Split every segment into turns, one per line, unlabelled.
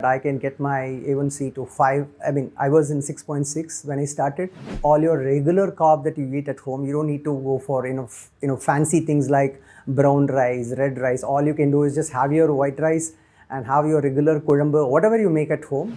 I can get my A1C to 5. I mean, I was in 6.6 when I started. All your regular carb that you eat at home, you don't need to go for fancy things like brown rice, red rice. All you can do is just have your white rice and have your regular kodambu, whatever you make at home.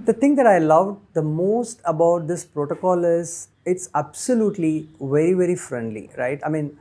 The thing that I loved the most about this protocol is it's absolutely very, very friendly, right? I mean,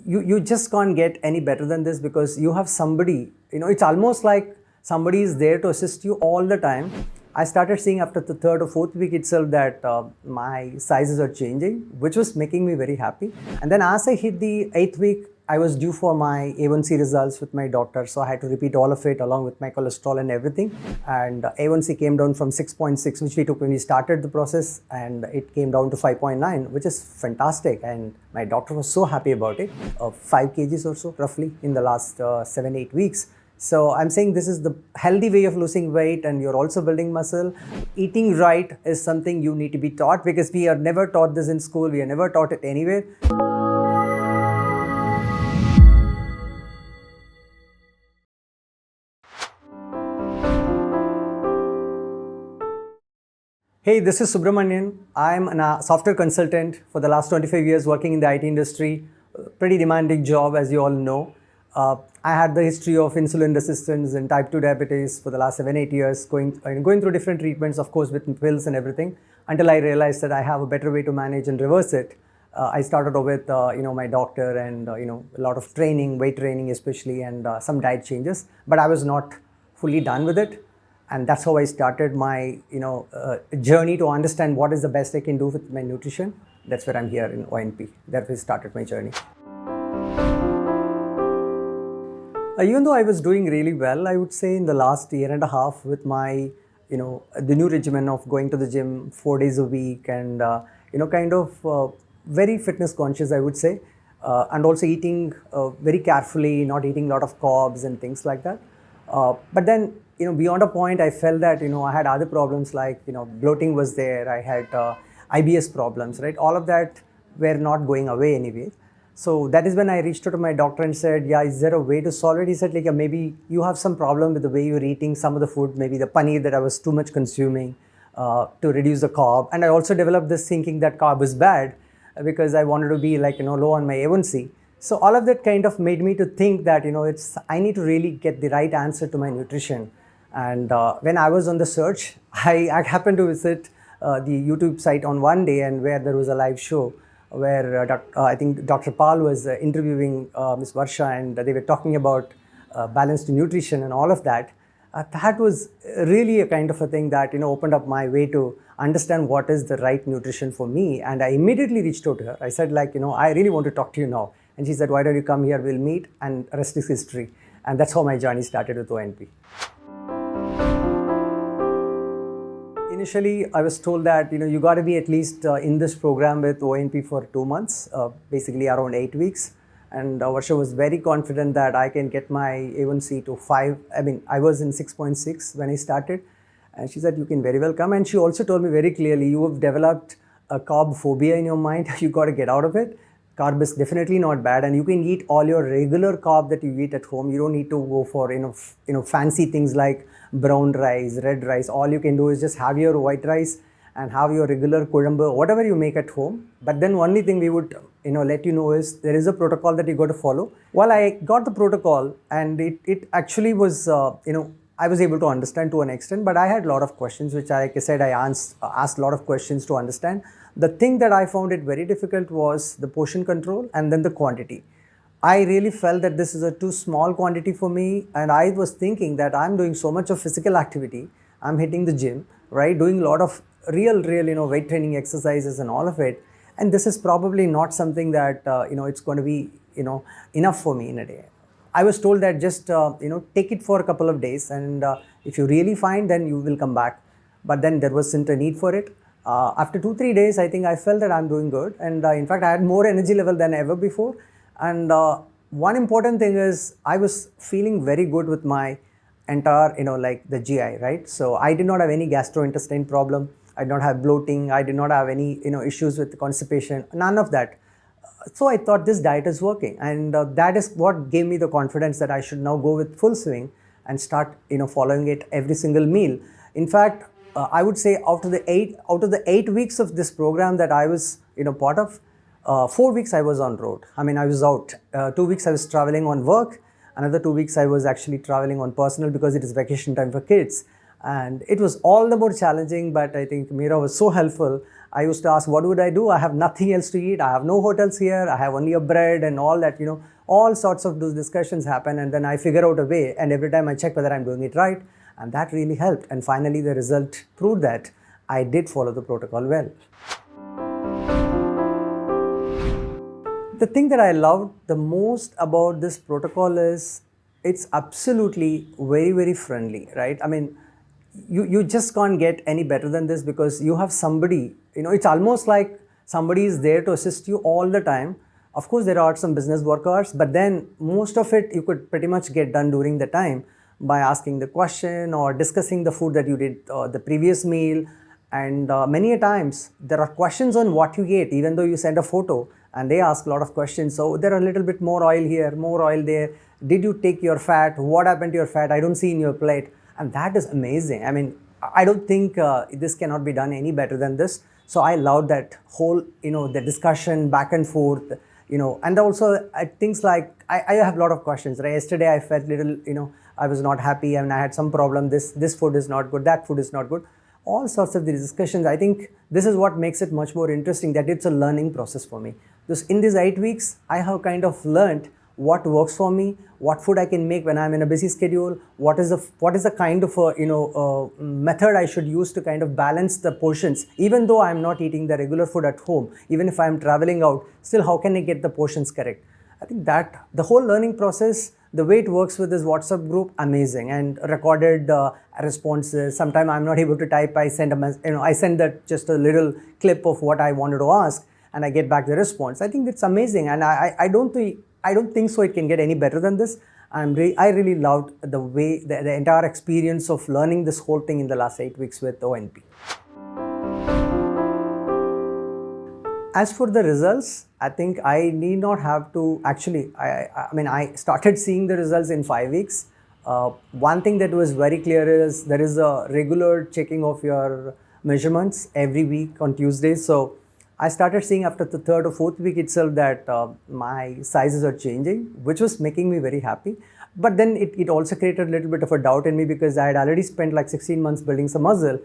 you just can't get any better than this because you have somebody, it's almost like somebody is there to assist you all the time. I started seeing after the third or fourth week itself that my sizes are changing, which was making me very happy. And then as I hit the 8th week, I was due for my A1C results with my doctor. So I had to repeat all of it along with my cholesterol and everything. And A1C came down from 6.6, which we took when we started the process. And it came down to 5.9, which is fantastic. And my doctor was so happy about it. 5 kgs or so roughly in the last 7-8 weeks. So I'm saying this is the healthy way of losing weight and you're also building muscle. Eating right is something you need to be taught because we are never taught this in school. We are never taught it anywhere. Hey, this is Subramanian. I'm a software consultant for the last 25 years working in the IT industry. Pretty demanding job, as you all know. I had the history of insulin resistance and type 2 diabetes for the last 7-8 years, going through different treatments, of course, with pills and everything, until I realized that I have a better way to manage and reverse it. I started off with my doctor and a lot of training, weight training especially, and some diet changes, but I was not fully done with it. And that's how I started my journey to understand what is the best I can do with my nutrition. That's where I'm here in ONP. That way started my journey. Even though I was doing really well, I would say in the last year and a half with my, the new regimen of going to the gym 4 days a week and, very fitness conscious, I would say, and also eating very carefully, not eating a lot of carbs and things like that. But then, beyond a point, I felt that, I had other problems like, bloating was there. I had IBS problems, right? All of that were not going away anyway. So that is when I reached out to my doctor and said, yeah, is there a way to solve it? He said, like, maybe you have some problem with the way you're eating some of the food, maybe the paneer that I was too much consuming to reduce the carb. And I also developed this thinking that carb is bad because I wanted to be like, low on my A1C. So all of that kind of made me to think that, I need to really get the right answer to my nutrition. And when I was on the search, I happened to visit the YouTube site on one day and where there was a live show where I think Dr. Pal was interviewing Ms. Varsha and they were talking about balanced nutrition and all of that. That was really a kind of a thing that opened up my way to understand what is the right nutrition for me. And I immediately reached out to her. I said like, I really want to talk to you now. And she said, why don't you come here, we'll meet, and rest is history. And that's how my journey started with ONP. Initially, I was told that you got to be at least in this program with ONP for 2 months, basically around 8 weeks. And Varsha was very confident that I can get my A1C to 5. I mean, I was in 6.6 when I started. And she said, you can very well come. And she also told me very clearly, you have developed a carb phobia in your mind. You got to get out of it. Carb is definitely not bad, and you can eat all your regular carb that you eat at home. You don't need to go for fancy things like brown rice, red rice. All you can do is just have your white rice and have your regular kodambu, whatever you make at home. But then only thing we would let you know is there is a protocol that you got to follow. Well, I got the protocol and it actually was I was able to understand to an extent, but I had a lot of questions, which like I said, I asked a lot of questions to understand. The thing that I found it very difficult was the portion control and then the quantity. I really felt that this is a too small quantity for me, and I was thinking that I'm doing so much of physical activity. I'm hitting the gym, right? Doing a lot of real weight training exercises and all of it. And this is probably not something that it's going to be enough for me in a day. I was told that just take it for a couple of days, and if you really find, then you will come back. But then there wasn't a need for it. After 2-3 days, I think I felt that I'm doing good, and in fact I had more energy level than ever before. And one important thing is I was feeling very good with my entire like the GI, right? So I did not have any gastrointestinal problem. I did not have bloating. I did not have any issues with constipation. None of that. So I thought this diet is working, and that is what gave me the confidence that I should now go with full swing and start following it every single meal. In fact, I would say out of the 8 weeks of this program that I was part of, 4 weeks I was on road. I mean, I was out. 2 weeks I was traveling on work. Another 2 weeks I was actually traveling on personal because it is vacation time for kids. And it was all the more challenging, but I think Meera was so helpful. I used to ask, what would I do? I have nothing else to eat. I have no hotels here. I have only a bread and all that, all sorts of those discussions happen. And then I figure out a way. And every time I check whether I'm doing it right. And that really helped. And finally, the result proved that I did follow the protocol well. The thing that I loved the most about this protocol is it's absolutely very, very friendly, right? I mean, you just can't get any better than this because you have somebody, it's almost like somebody is there to assist you all the time. Of course, there are some business work hours, but then most of it you could pretty much get done during the time by asking the question or discussing the food that you did the previous meal. And many a times there are questions on what you ate, even though you send a photo and they ask a lot of questions. So there are a little bit more oil here, more oil there. Did you take your fat? What happened to your fat? I don't see in your plate. And that is amazing. I mean, I don't think this cannot be done any better than this. So I loved that whole, the discussion back and forth, and also things like, I have a lot of questions, right? Yesterday I felt little, I was not happy and I had some problem. This food is not good. That food is not good. All sorts of these discussions. I think this is what makes it much more interesting, that it's a learning process for me. Because in these 8 weeks, I have kind of learned what works for me, what food I can make when I'm in a busy schedule, what is the kind of method I should use to kind of balance the portions, even though I'm not eating the regular food at home, even if I'm traveling out, still how can I get the portions correct? I think that the whole learning process, the way it works with this WhatsApp group, amazing, and recorded responses. Sometimes I'm not able to type, I send that just a little clip of what I wanted to ask, and I get back the response. I think it's amazing, and I don't think so it can get any better than this. I really loved the way, the entire experience of learning this whole thing in the last 8 weeks with ONP. As for the results, I think I need not have to, actually, I started seeing the results in 5 weeks. One thing that was very clear is there is a regular checking of your measurements every week on Tuesdays. So I started seeing after the 3rd or 4th week itself that my sizes are changing, which was making me very happy. But then it also created a little bit of a doubt in me because I had already spent like 16 months building some muscle.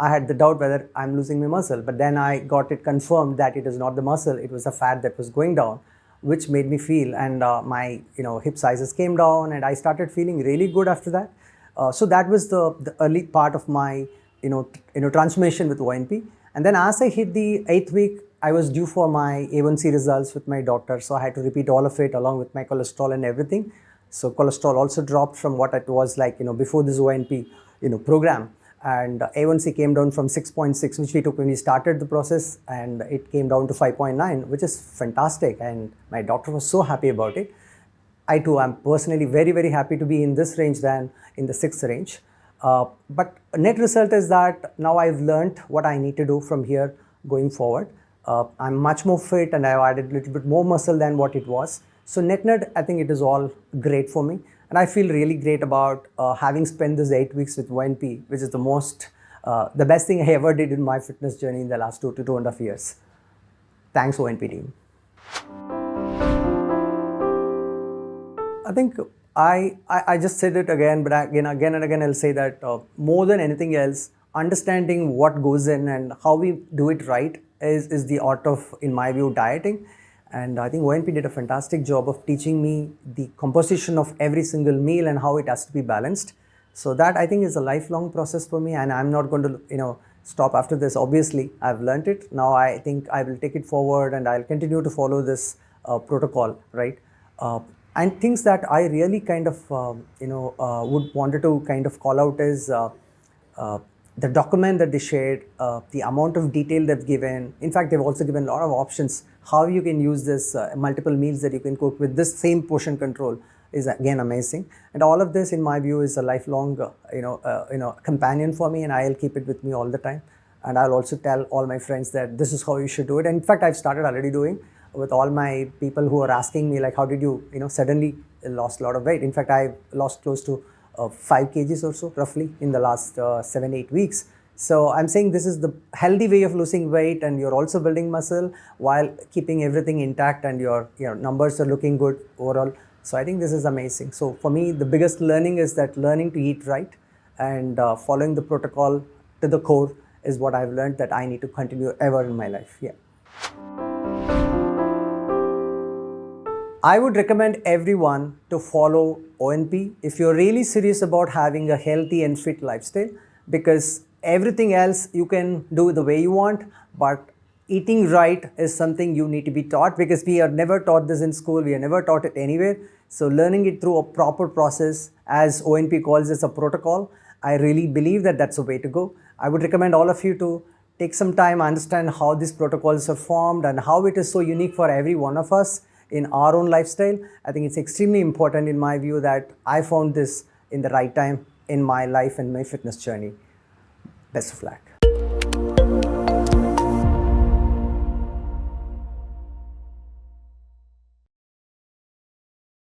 I had the doubt whether I'm losing my muscle, but then I got it confirmed that it is not the muscle, it was the fat that was going down, which made me feel, and my hip sizes came down and I started feeling really good after that. So that was the early part of my transformation with ONP. And then as I hit the 8th week, I was due for my A1C results with my doctor, so I had to repeat all of it along with my cholesterol and everything. So cholesterol also dropped from what it was like before this ONP program. And A1C came down from 6.6, which we took when we started the process, and it came down to 5.9, which is fantastic, and my doctor was so happy about it. I too am personally very, very happy to be in this range than in the 6th range. But net result is that now I've learned what I need to do from here going forward. I'm much more fit and I've added a little bit more muscle than what it was. So net, I think it is all great for me. And I feel really great about having spent this 8 weeks with ONP, which is the best thing I ever did in my fitness journey in the last 2 to 2.5 years. Thanks, ONP team. I think I just said it again, but again and again I'll say that more than anything else, understanding what goes in and how we do it right is the art of, in my view, dieting. And I think ONP did a fantastic job of teaching me the composition of every single meal and how it has to be balanced. So that I think is a lifelong process for me, and I'm not going to stop after this. Obviously, I've learned it. Now I think I will take it forward and I'll continue to follow this protocol, right? And things that I really kind of would wanted to kind of call out is the document that they shared, the amount of detail they've given. In fact, they've also given a lot of options how you can use this multiple meals that you can cook with this same portion control is again amazing. And all of this, in my view, is a lifelong companion for me, and I'll keep it with me all the time. And I'll also tell all my friends that this is how you should do it. And in fact, I've started already doing with all my people who are asking me like, how did you suddenly lost a lot of weight? In fact, I've lost close to 5 kgs or so roughly in the last 7-8 weeks. So I'm saying this is the healthy way of losing weight, and you're also building muscle while keeping everything intact, and your numbers are looking good overall. So I think this is amazing. So for me, the biggest learning is that learning to eat right and following the protocol to the core is what I've learned that I need to continue ever in my life. Yeah. I would recommend everyone to follow ONP if you're really serious about having a healthy and fit lifestyle, because everything else you can do the way you want, but eating right is something you need to be taught, because we are never taught this in school, we are never taught it anywhere. So learning it through a proper process, as ONP calls it, a protocol, I really believe that that's the way to go. I would recommend all of you to take some time, understand how these protocols are formed and how it is so unique for every one of us in our own lifestyle. I think it's extremely important in my view that I found this in the right time in my life and my fitness journey. Best of luck.